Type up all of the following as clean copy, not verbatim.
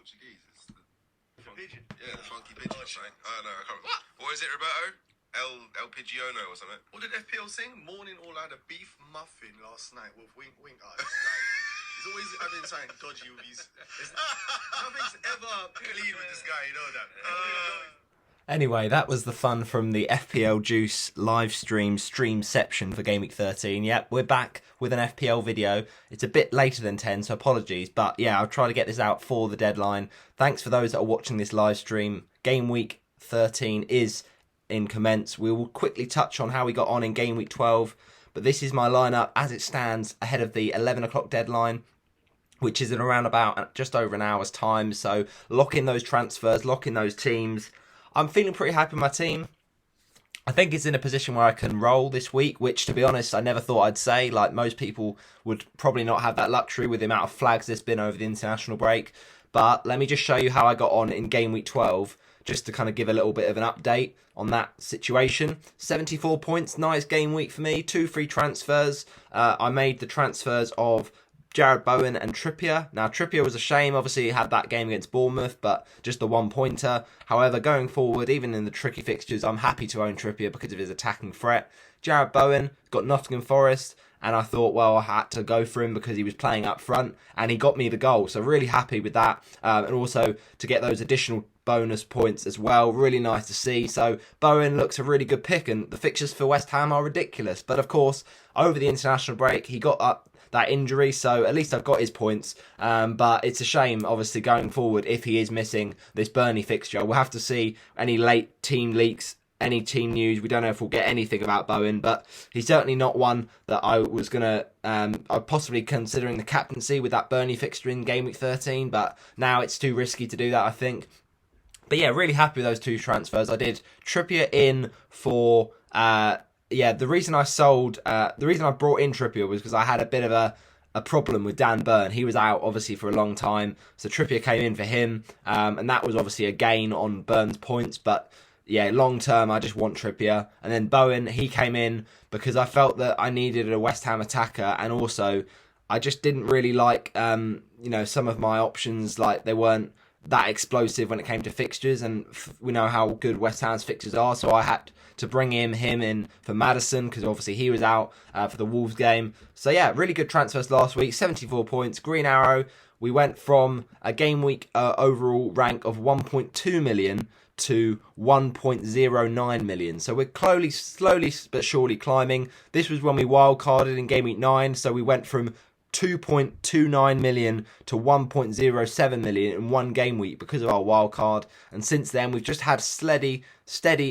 Portuguese. It's the pigeon. Yeah, the funky pigeon or something. I don't know. I can't remember. What is it, Roberto? El Pidgeono or something. What did FPL sing? Morning all I had a beef muffin last night with wink wink. Oh, this guy, man. He's always having something dodgy with his... Nothing's ever clean with this guy, you know that. Anyway, that was the fun from the FPL Juice live streamception for Gameweek 13. Yep, we're back with an FPL video. It's a bit later than 10, so apologies. But yeah, I'll try to get this out for the deadline. Thanks for those that are watching this live stream. Gameweek 13 is in commence. We will quickly touch on how we got on in Gameweek 12. But this is my lineup as it stands ahead of the 11 o'clock deadline, which is in around about just over an hour's time. So lock in those transfers, lock in those teams. I'm feeling pretty happy with my team. I think it's in a position where I can roll this week, which, to be honest, I never thought I'd say. Like, most people would probably not have that luxury with the amount of flags there's been over the international break. But let me just show you how I got on in Game Week 12, just to kind of give a little bit of an update on that situation. 74 points, nice game week for me. 2 free transfers. I made the transfers of Jared Bowen and Trippier. Now, Trippier was a shame. Obviously, he had that game against Bournemouth, but just the 1-pointer. However, going forward, even in the tricky fixtures, I'm happy to own Trippier because of his attacking threat. Jared Bowen got Nottingham Forest, and I thought, well, I had to go for him because he was playing up front, and he got me the goal. So really happy with that. And also to get those additional bonus points as well. Really nice to see. So Bowen looks a really good pick, and the fixtures for West Ham are ridiculous. But of course, over the international break, he got up that injury, so at least I've got his points. But it's a shame, obviously, going forward, if he is missing this Burnley fixture. We'll have to see any late team leaks, any team news. We don't know if we'll get anything about Bowen, but he's certainly not one that I was going to... I'm possibly considering the captaincy with that Burnley fixture in Game Week 13, but now it's too risky to do that, I think. But yeah, really happy with those 2 transfers. I did Trippier in for... the reason I brought in Trippier was because I had a bit of a problem with Dan Burn. He was out, obviously, for a long time, so Trippier came in for him, and that was obviously a gain on Burn's points, but yeah, long term, I just want Trippier. And then Bowen, he came in because I felt that I needed a West Ham attacker, and also I just didn't really like, some of my options, like they weren't that explosive when it came to fixtures, and we know how good West Ham's fixtures are, so I had to bring him in for Maddison, because obviously he was out for the Wolves game. So yeah, really good transfers last week, 74 points. Green Arrow, we went from a game week overall rank of 1.2 million to 1.09 million. So we're slowly but surely climbing. This was when we wildcarded in game week 9, so we went from 2.29 million to 1.07 million in one game week because of our wild card, and since then we've just had steady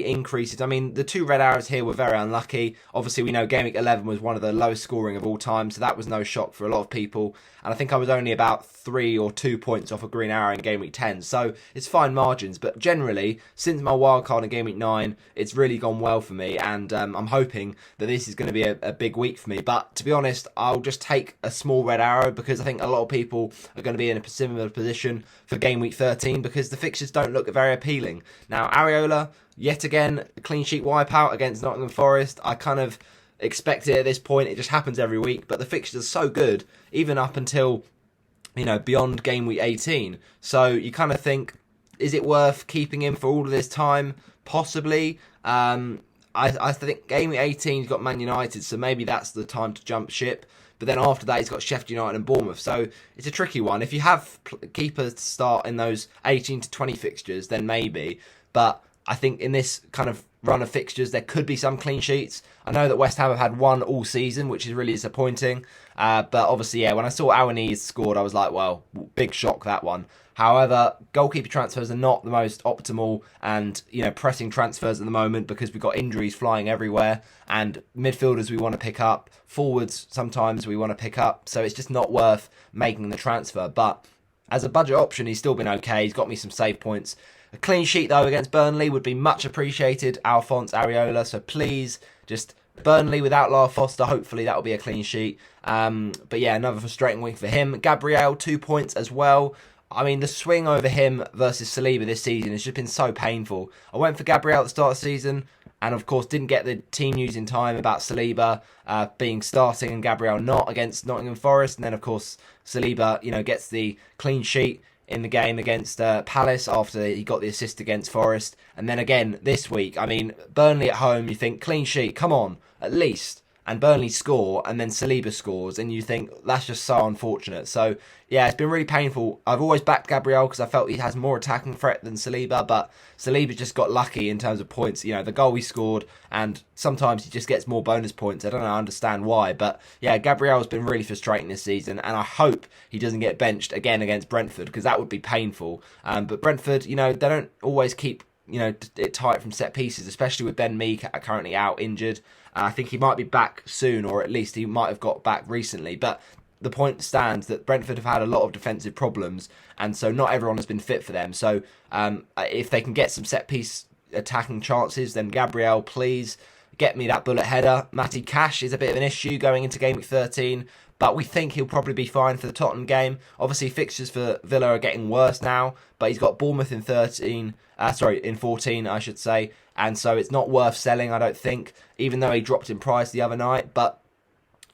increases. I mean, the 2 red arrows here were very unlucky. Obviously, we know Game Week 11 was one of the lowest scoring of all time, so that was no shock for a lot of people, and I think I was only about 3 or 2 points off a green arrow in Game Week 10, so it's fine margins. But generally, since my wild card in Game Week 9, it's really gone well for me, and I'm hoping that this is going to be a big week for me. But to be honest, I'll just take a small red arrow because I think a lot of people are going to be in a similar position for Game Week 13 because the fixtures don't look very appealing. Now, Areola, yet again, a clean sheet wipeout against Nottingham Forest. I kind of expect it at this point. It just happens every week, but the fixtures are so good, even up until, beyond Game Week 18. So you kind of think, is it worth keeping him for all of this time? Possibly. I think Game Week 18 he's got Man United, so maybe that's the time to jump ship. But then after that, he's got Sheffield United and Bournemouth. So it's a tricky one. If you have keepers to start in those 18 to 20 fixtures, then maybe. But I think in this kind of run of fixtures, there could be some clean sheets. I know that West Ham have had 1 all season, which is really disappointing. But obviously, when I saw Aouani's scored, I was like, well, big shock, that one. However, goalkeeper transfers are not the most optimal and, pressing transfers at the moment because we've got injuries flying everywhere, and midfielders we want to pick up, forwards sometimes we want to pick up, so it's just not worth making the transfer. But as a budget option, he's still been okay. He's got me some save points. A clean sheet, though, against Burnley would be much appreciated, Alphonse Areola, so please, just Burnley without Lara Foster, hopefully that'll be a clean sheet. But yeah, another frustrating week for him. Gabriel, 2 points as well. I mean, the swing over him versus Saliba this season has just been so painful. I went for Gabriel at the start of the season, and of course didn't get the team news in time about Saliba being starting and Gabriel not against Nottingham Forest. And then, of course, Saliba, gets the clean sheet in the game against Palace after he got the assist against Forest. And then again this week, I mean, Burnley at home, you think clean sheet, come on, at least. And Burnley score, and then Saliba scores, and you think that's just so unfortunate. So, yeah, it's been really painful. I've always backed Gabriel because I felt he has more attacking threat than Saliba, but Saliba just got lucky in terms of points. You know, the goal he scored, and sometimes he just gets more bonus points. I don't understand why, but yeah, Gabriel's been really frustrating this season, and I hope he doesn't get benched again against Brentford because that would be painful. But Brentford, you know, they don't always keep it tight from set pieces, especially with Ben Mee currently out injured. I think he might be back soon, or at least he might have got back recently. But the point stands that Brentford have had a lot of defensive problems, and so not everyone has been fit for them. So if they can get some set piece attacking chances, then Gabriel, please get me that bullet header. Matty Cash is a bit of an issue going into Game Week 13, but we think he'll probably be fine for the Tottenham game. Obviously, fixtures for Villa are getting worse now, but he's got Bournemouth in 14, I should say, and so it's not worth selling, I don't think, even though he dropped in price the other night. But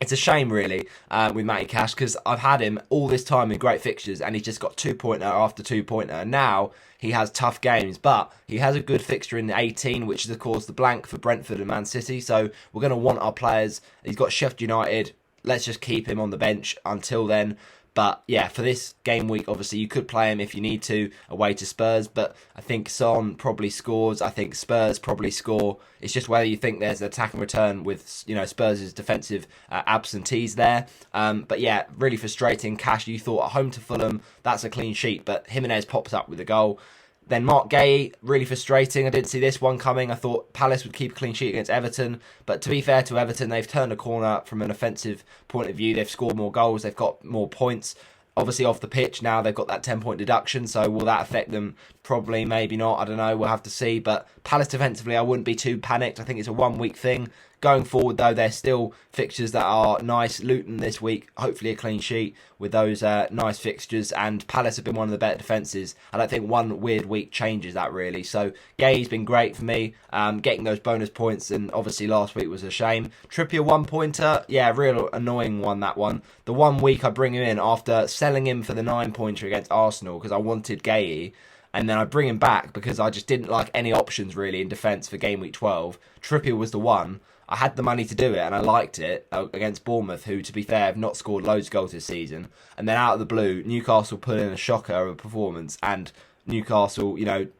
it's a shame, really, with Matty Cash, because I've had him all this time in great fixtures, and he's just got 2-pointer after 2-pointer. And now he has tough games, but he has a good fixture in the 18, which is, of course, the blank for Brentford and Man City. So we're going to want our players. He's got Sheffield United. Let's just keep him on the bench until then. But yeah, for this game week, obviously you could play him if you need to away to Spurs. But I think Son probably scores. I think Spurs probably score. It's just whether you think there's an attacking return with Spurs' defensive absentees there. But yeah, really frustrating. Cash, you thought at home to Fulham, that's a clean sheet, but Jimenez pops up with a goal. Then Mark Gay, really frustrating. I didn't see this one coming. I thought Palace would keep a clean sheet against Everton. But to be fair to Everton, they've turned a corner from an offensive point of view. They've scored more goals. They've got more points. Obviously off the pitch now, they've got that 10-point deduction. So will that affect them? Probably, maybe not. I don't know. We'll have to see. But Palace defensively, I wouldn't be too panicked. I think it's a one-week thing. Going forward, though, there's still fixtures that are nice. Luton this week, hopefully a clean sheet with those nice fixtures. And Palace have been one of the better defences. I don't think one weird week changes that, really. So Gay's been great for me, getting those bonus points. And obviously last week was a shame. Trippier 1-pointer. Yeah, real annoying one, that one. The 1 week I bring him in after selling him for the 9-pointer against Arsenal because I wanted Gay. And then I bring him back because I just didn't like any options, really, in defence for Game Week 12. Trippier was the one. I had the money to do it, and I liked it against Bournemouth, who, to be fair, have not scored loads of goals this season. And then out of the blue, Newcastle put in a shocker of a performance, and Newcastle,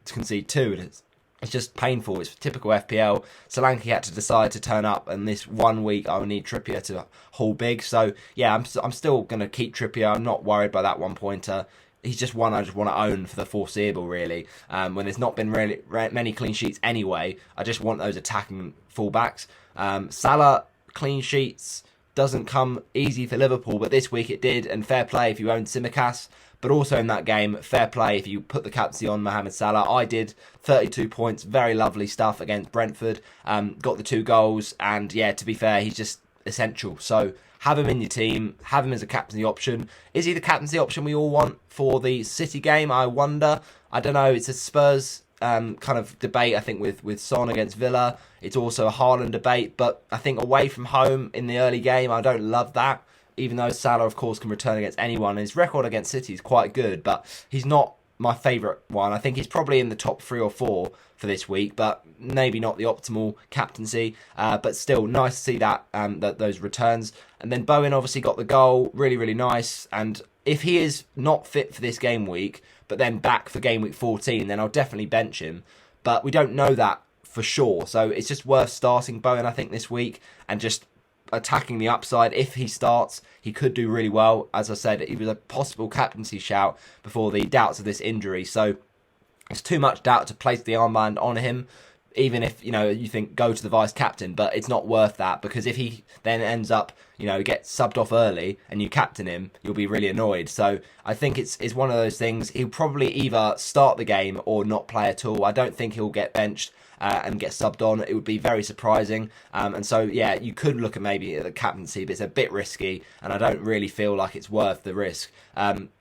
concede 2. And it's just painful. It's typical FPL. Solanke had to decide to turn up, and this 1 week I will need Trippier to haul big. So, yeah, I'm still going to keep Trippier. I'm not worried by that 1-pointer. He's just one I just want to own for the foreseeable, really. When there's not been really many clean sheets anyway, I just want those attacking fullbacks. Salah, clean sheets, doesn't come easy for Liverpool, but this week it did, and fair play if you own Tsimikas. But also in that game, fair play if you put the captaincy on Mohamed Salah. I did, 32 points, very lovely stuff against Brentford. Got the 2 goals, and yeah, to be fair, he's just essential. So have him in your team, have him as a captaincy option. Is he the captaincy option we all want for the City game? I wonder. I don't know. It's a Spurs kind of debate, I think, with Son against Villa. It's also a Haaland debate, but I think away from home in the early game, I don't love that. Even though Salah, of course, can return against anyone. His record against City is quite good, but he's not my favourite one. I think he's probably in the top 3 or 4 for this week, but maybe not the optimal captaincy. But still, nice to see that those returns. And then Bowen obviously got the goal, really, really nice. And if he is not fit for this game week, but then back for game week 14, then I'll definitely bench him. But we don't know that for sure. So it's just worth starting Bowen, I think, this week and just attacking the upside. If he starts, he could do really well. As I said, he was a possible captaincy shout before the doubts of this injury. So it's too much doubt to place the armband on him, even if, you think go to the vice captain, but it's not worth that, because if he then ends up, gets subbed off early and you captain him, you'll be really annoyed. So I think it's one of those things. He'll probably either start the game or not play at all. I don't think he'll get benched and get subbed on. It would be very surprising. And so, yeah, you could look at maybe the captaincy, but it's a bit risky, and I don't really feel like it's worth the risk.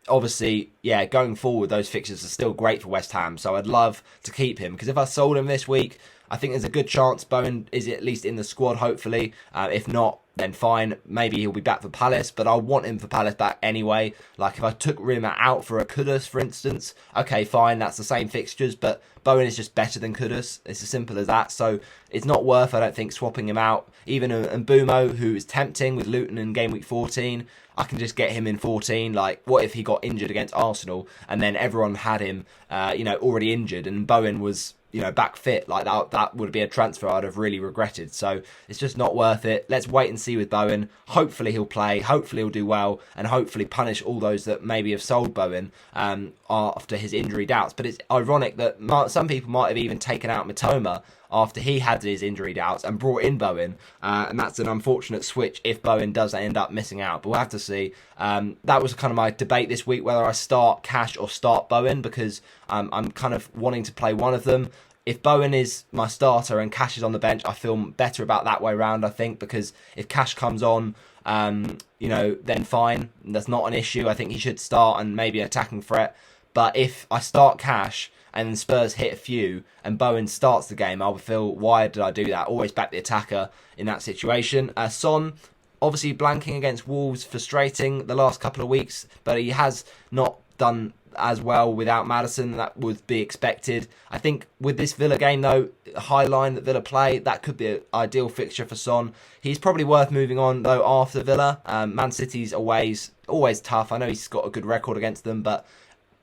Obviously, yeah, going forward, those fixtures are still great for West Ham, so I'd love to keep him, because if I sold him this week, I think there's a good chance Bowen is at least in the squad, hopefully. If not, then fine, maybe he'll be back for Palace, but I want him for Palace back anyway. Like, if I took Rima out for a Kudus, for instance, okay, fine, that's the same fixtures, but Bowen is just better than Kudus. It's as simple as that, so it's not worth, I don't think, swapping him out. Even Mbumo, who is tempting with Luton in game week 14, I can just get him in 14. Like, what if he got injured against Arsenal, and then everyone had him, already injured, and Bowen was back fit? Like, that would be a transfer I'd have really regretted. So it's just not worth it. Let's wait and see with Bowen. Hopefully he'll play, hopefully he'll do well, and hopefully punish all those that maybe have sold Bowen after his injury doubts. But it's ironic that some people might have even taken out Matoma after he had his injury doubts and brought in Bowen, and that's an unfortunate switch if Bowen does end up missing out, but we'll have to see. That was kind of my debate this week, whether I start Cash or start Bowen, because I'm kind of wanting to play one of them. If Bowen is my starter and Cash is on the bench, I feel better about that way round, I think, because if Cash comes on, then fine, that's not an issue. I think he should start and maybe an attacking threat. But if I start Cash and then Spurs hit a few and Bowen starts the game, I would feel, why did I do that? Always back the attacker in that situation. Son, obviously blanking against Wolves, frustrating the last couple of weeks, but he has not done as well without Maddison. That would be expected. I think with this Villa game, though, high line that Villa play, that could be an ideal fixture for Son. He's probably worth moving on, though, after Villa. Man City's always tough. I know he's got a good record against them, but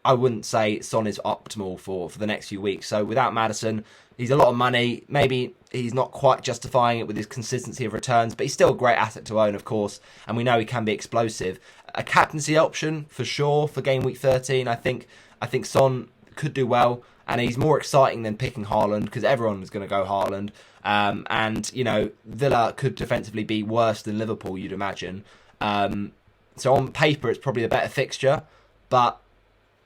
I wouldn't say Son is optimal for the next few weeks. So without Maddison, he's a lot of money. Maybe he's not quite justifying it with his consistency of returns, but he's still a great asset to own, of course, and we know he can be explosive. A captaincy option for sure for game week 13. I think Son could do well, and he's more exciting than picking Haaland, because everyone was going to go Haaland. Villa could defensively be worse than Liverpool, you'd imagine. So on paper, it's probably a better fixture, but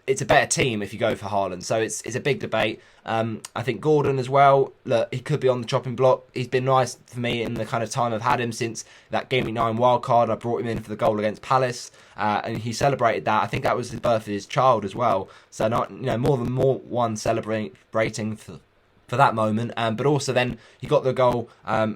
it's a better team if you go for Haaland. So it's a big debate. I think Gordon as well, look, he could be on the chopping block. He's been nice for me in the kind of time I've had him since that Game Week 9 wildcard. I brought him in for the goal against Palace, and he celebrated that. I think that was the birth of his child as well. So more than one celebrating for that moment, but also then he got the goal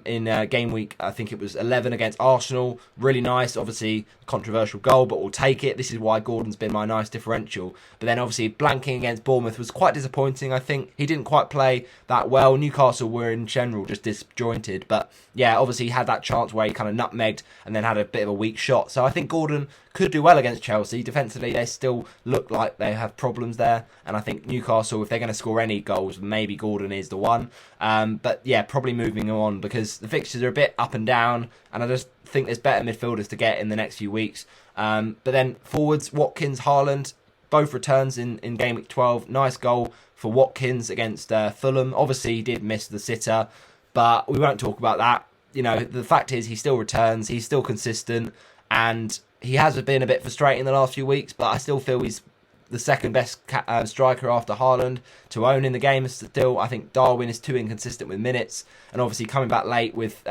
in game week, I think it was 11 against Arsenal. Really nice, obviously controversial goal, but we'll take it. This is why Gordon's been my nice differential. But then obviously blanking against Bournemouth was quite disappointing. I think he didn't quite play that well. Newcastle were in general just disjointed, but yeah, obviously he had that chance where he kind of nutmegged and then had a bit of a weak shot. So I think Gordon could do well against Chelsea. Defensively, they still look like they have problems there, and I think Newcastle, if they're going to score any goals, maybe Gordon is the one. But yeah, probably moving on, because the fixtures are a bit up and down, and I just think there's better midfielders to get in the next few weeks. But then forwards, Watkins, Haaland, both returns in game week 12. Nice goal for Watkins against Fulham. Obviously, he did miss the sitter, but we won't talk about that. The fact is he still returns, he's still consistent, and he has been a bit frustrating the last few weeks, but I still feel he's the second best striker after Haaland to own in the game still. I think Darwin is too inconsistent with minutes, and obviously coming back late with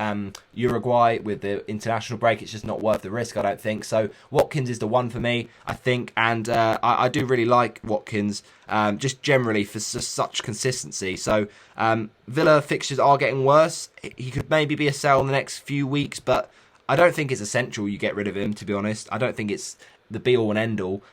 Uruguay with the international break, it's just not worth the risk, I don't think. So Watkins is the one for me, I think, and I do really like Watkins just generally for such consistency. So Villa fixtures are getting worse. He could maybe be a sell in the next few weeks, but I don't think it's essential you get rid of him, to be honest. I don't think it's the be-all and end-all.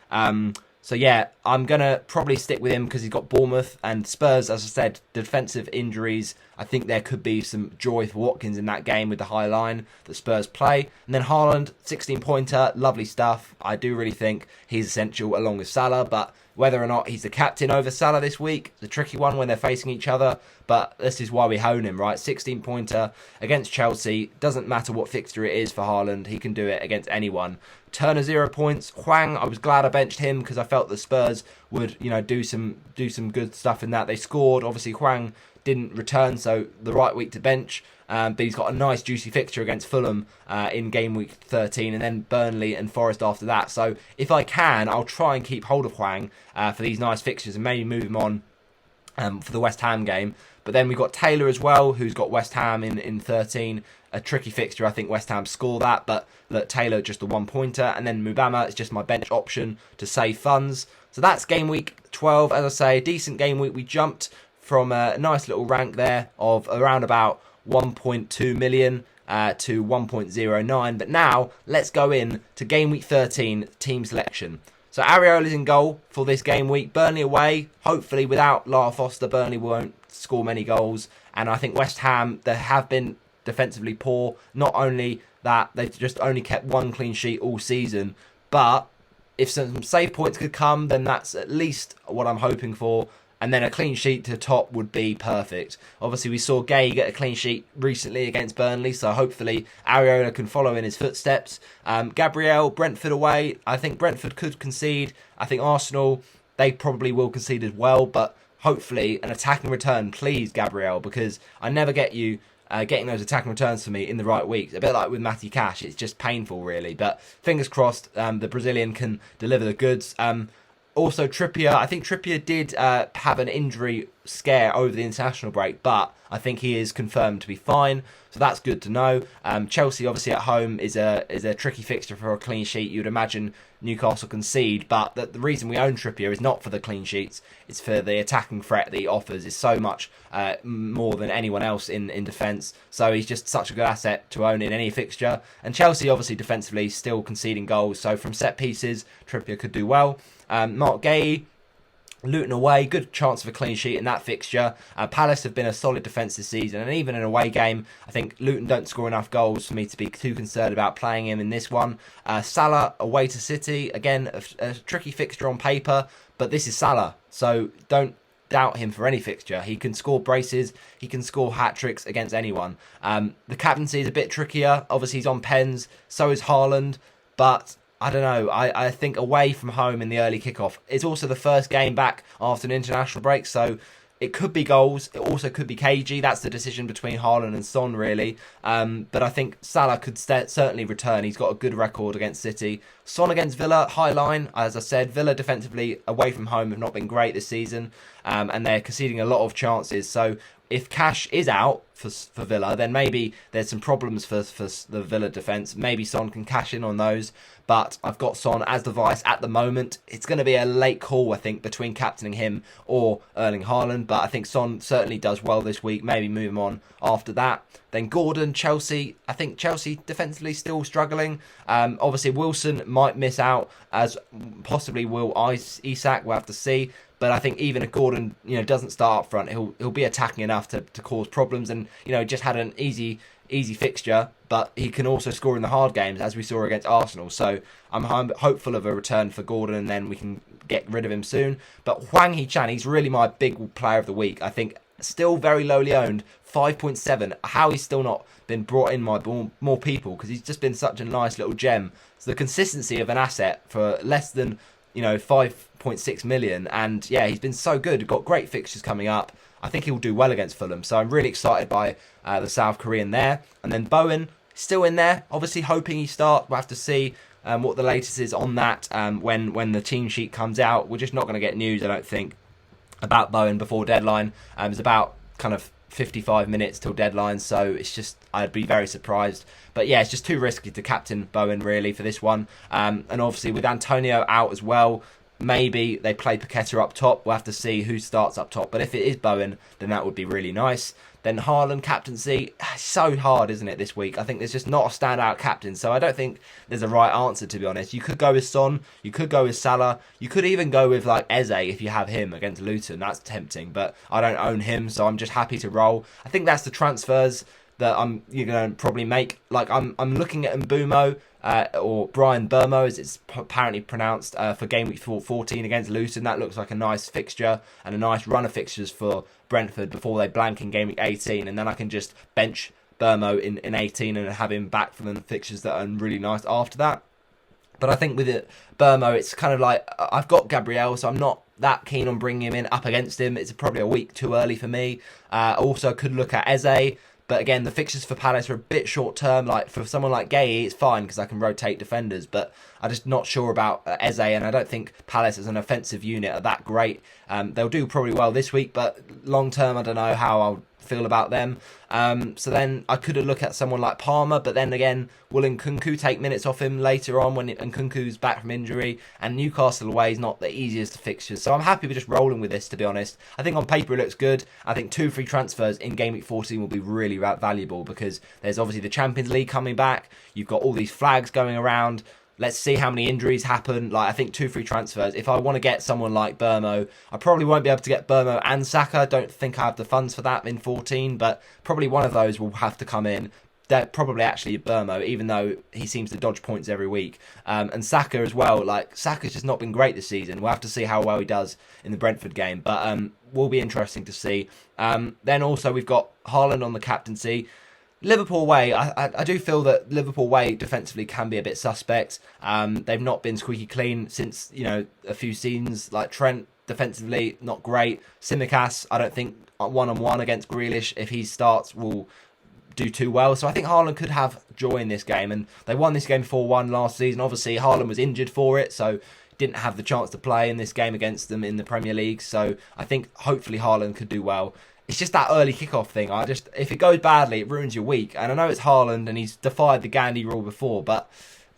So yeah, I'm going to probably stick with him because he's got Bournemouth and Spurs, as I said, defensive injuries. I think there could be some joy for Watkins in that game with the high line that Spurs play. And then Haaland, 16-pointer, lovely stuff. I do really think he's essential along with Salah, but whether or not he's the captain over Salah this week, it's a tricky one when they're facing each other, but this is why we hone him, right? 16-pointer against Chelsea. Doesn't matter what fixture it is for Haaland, he can do it against anyone. Turner 0 points. Hwang, I was glad I benched him because I felt the Spurs would, do some good stuff in that. They scored. Obviously, Hwang didn't return, so the right week to bench. But he's got a nice juicy fixture against Fulham in game week 13, and then Burnley and Forest after that. So if I can, I'll try and keep hold of Hwang for these nice fixtures and maybe move him on for the West Ham game. But then we've got Taylor as well, who's got West Ham in 13. A tricky fixture. I think West Ham score that, but look, Taylor just the 1-pointer, and then Mubama is just my bench option to save funds. So that's game week 12. As I say, a decent game week. We jumped from a nice little rank there of around about 1.2 million to 1.09. But now let's go in to game week 13 team selection. So Areola's in goal for this game week. Burnley away. Hopefully without Lara Foster, Burnley won't score many goals. And I think West Ham, they have been defensively poor. Not only that, they've just only kept one clean sheet all season. But if some save points could come, then that's at least what I'm hoping for. And then a clean sheet to top would be perfect. Obviously, we saw Gay get a clean sheet recently against Burnley, so hopefully Areola can follow in his footsteps. Gabriel, Brentford away. I think Brentford could concede. I think Arsenal, they probably will concede as well, but hopefully an attacking return, please, Gabriel, because I never get you getting those attacking returns for me in the right weeks. A bit like with Matty Cash, it's just painful, really. But fingers crossed, the Brazilian can deliver the goods. Also, Trippier, I think Trippier did have an injury scare over the international break, but I think he is confirmed to be fine, so that's good to know. Chelsea, obviously, at home is a tricky fixture for a clean sheet. You'd imagine Newcastle concede, but the reason we own Trippier is not for the clean sheets, it's for the attacking threat that he offers is so much more than anyone else in defence, so he's just such a good asset to own in any fixture. And Chelsea, obviously, defensively, still conceding goals, so from set pieces, Trippier could do well. Mark Gay, Luton away, good chance of a clean sheet in that fixture. Palace have been a solid defence this season, and even in an away game, I think Luton don't score enough goals for me to be too concerned about playing him in this one. Salah away to City, again, a tricky fixture on paper, but this is Salah, so don't doubt him for any fixture. He can score braces, he can score hat-tricks against anyone. The captaincy is a bit trickier, obviously he's on pens, so is Haaland, but I don't know, I think away from home in the early kickoff. It's also the first game back after an international break, so it could be goals. It also could be cagey. That's the decision between Haaland and Son, really. But I think Salah could certainly return. He's got a good record against City. Son against Villa, high line. As I said, Villa defensively away from home have not been great this season, and they're conceding a lot of chances. So if Cash is out for Villa, then maybe there's some problems for the Villa defence. Maybe Son can cash in on those. But I've got Son as the vice at the moment. It's going to be a late call, I think, between captaining him or Erling Haaland. But I think Son certainly does well this week. Maybe move him on after that. Then Gordon, Chelsea. I think Chelsea defensively still struggling. Obviously, Wilson might miss out, as possibly will Isak. We'll have to see. But I think even if Gordon, doesn't start up front, he'll be attacking enough to cause problems. And just had an easy fixture, but he can also score in the hard games, as we saw against Arsenal. So I'm hopeful of a return for Gordon, and then we can get rid of him soon. But Hwang Hee-chan, he's really my big player of the week. I think still very lowly owned, 5.7. How he's still not been brought in by more people, because he's just been such a nice little gem. So the consistency of an asset for less than 5.6 million, and yeah, he's been so good. Got great fixtures coming up. I think he'll do well against Fulham, so I'm really excited by the South Korean there. And then Bowen, still in there, obviously hoping he starts. We'll have to see what the latest is on that when the team sheet comes out. We're just not going to get news, I don't think, about Bowen before deadline. It's about kind of 55 minutes till deadline, so it's just, I'd be very surprised. But yeah, it's just too risky to captain Bowen, really, for this one. And obviously with Antonio out as well, maybe they play Paqueta up top. We'll have to see who starts up top. But if it is Bowen, then that would be really nice. Then Haaland captaincy, so hard, isn't it, this week? I think there's just not a standout captain, so I don't think there's a right answer, to be honest. You could go with Son, you could go with Salah, you could even go with like Eze if you have him against Luton. That's tempting, but I don't own him, so I'm just happy to roll. I think that's the transfers that you're going to probably make. Like I'm looking at Mbumo, or Brian Burmo, as it's apparently pronounced, for game week 14 against Luton. That looks like a nice fixture and a nice run of fixtures for Brentford before they blank in game week 18, and then I can just bench Burmo in 18 and have him back for the fixtures that are really nice after that. But I think with Burmo, it's kind of like, I've got Gabriel, so I'm not that keen on bringing him in up against him. It's probably a week too early for me. Also could look at Eze. But again, the fixtures for Palace are a bit short term. Like for someone like Gay, it's fine because I can rotate defenders. But I'm just not sure about Eze, and I don't think Palace as an offensive unit are that great. They'll do probably well this week, but long term, I don't know how I'll feel about them. So then I could have looked at someone like Palmer, but then again, will Nkunku take minutes off him later on when Nkunku's back from injury? And Newcastle away is not the easiest of fixtures. So I'm happy with just rolling with this, to be honest. I think on paper it looks good. I think 2 free transfers in Game Week 14 will be really valuable because there's obviously the Champions League coming back. You've got all these flags going around. Let's see how many injuries happen. Like, I think 2 free transfers. If I want to get someone like Burmo, I probably won't be able to get Burmo and Saka. I don't think I have the funds for that in 14, but probably one of those will have to come in. They're probably actually Burmo, even though he seems to dodge points every week. And Saka as well. Like, Saka's just not been great this season. We'll have to see how well he does in the Brentford game, but will be interesting to see. Then also we've got Haaland on the captaincy. Liverpool away, I do feel that Liverpool away defensively can be a bit suspect. They've not been squeaky clean since, a few seasons. Like Trent, defensively, not great. Tsimikas, I don't think one-on-one against Grealish, if he starts, will do too well. So I think Haaland could have joy in this game. And they won this game 4-1 last season. Obviously, Haaland was injured for it, so didn't have the chance to play in this game against them in the Premier League. So I think hopefully Haaland could do well. It's just that early kickoff thing. If it goes badly, it ruins your week. And I know it's Haaland and he's defied the Gandhi rule before, but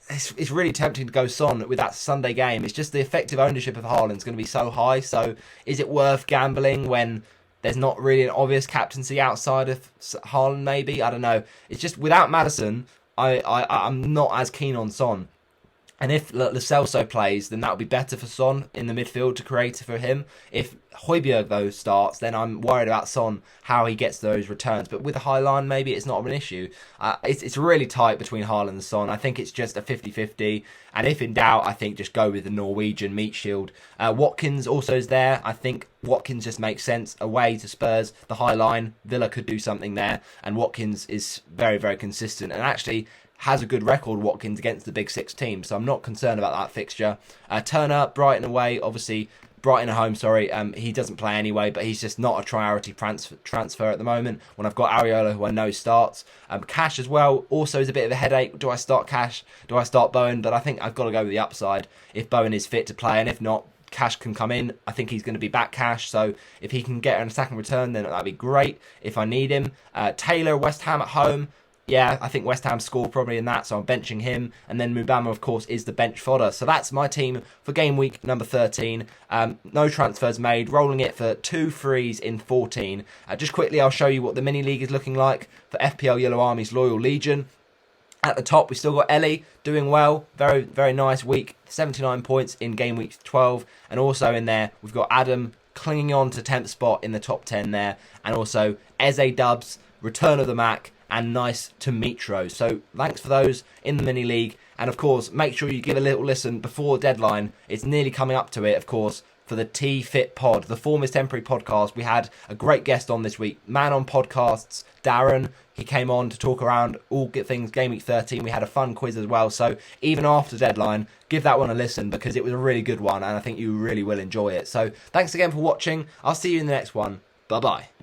it's really tempting to go Son with that Sunday game. It's just the effective ownership of Haaland's going to be so high. So is it worth gambling when there's not really an obvious captaincy outside of Haaland? Maybe, I don't know. It's just without Maddison, I'm not as keen on Son. And if Lo Celso plays, then that would be better for Son in the midfield to create for him. If Højbjerg, though, starts, then I'm worried about Son, how he gets those returns. But with a high line, maybe it's not an issue. It's really tight between Haaland and Son. I think it's just a 50-50. And if in doubt, I think just go with the Norwegian meat shield. Watkins also is there. I think Watkins just makes sense. Away to Spurs, the high line. Villa could do something there. And Watkins is very, very consistent. And actually has a good record, Watkins, against the big 6 teams, so I'm not concerned about that fixture. Turner, Brighton away, obviously, Brighton at home, sorry, he doesn't play anyway, but he's just not a priority transfer at the moment, when I've got Areola, who I know starts. Cash as well, also is a bit of a headache. Do I start Cash? Do I start Bowen? But I think I've got to go with the upside, if Bowen is fit to play, and if not, Cash can come in. I think he's going to be back Cash, so if he can get an attacking return, then that'd be great, if I need him. Taylor, West Ham at home. Yeah, I think West Ham score probably in that, so I'm benching him. And then Mubama, of course, is the bench fodder. So that's my team for game week number 13. No transfers made, rolling it for 2 frees in 14. Just quickly, I'll show you what the mini-league is looking like for FPL Yellow Army's Loyal Legion. At the top, we've still got Ellie doing well. Very, very nice week. 79 points in game week 12. And also in there, we've got Adam clinging on to 10th spot in the top 10 there. And also Eze Dubs, Return of the Mac, and Nice to Mitro. So thanks for those in the mini league. And of course, make sure you give a little listen before deadline. It's nearly coming up to it, of course, for the T-Fit Pod, the Form is Temporary podcast. We had a great guest on this week, man on podcasts, Darren. He came on to talk around all things Game Week 13. We had a fun quiz as well. So even after deadline, give that one a listen because it was a really good one and I think you really will enjoy it. So thanks again for watching. I'll see you in the next one. Bye-bye.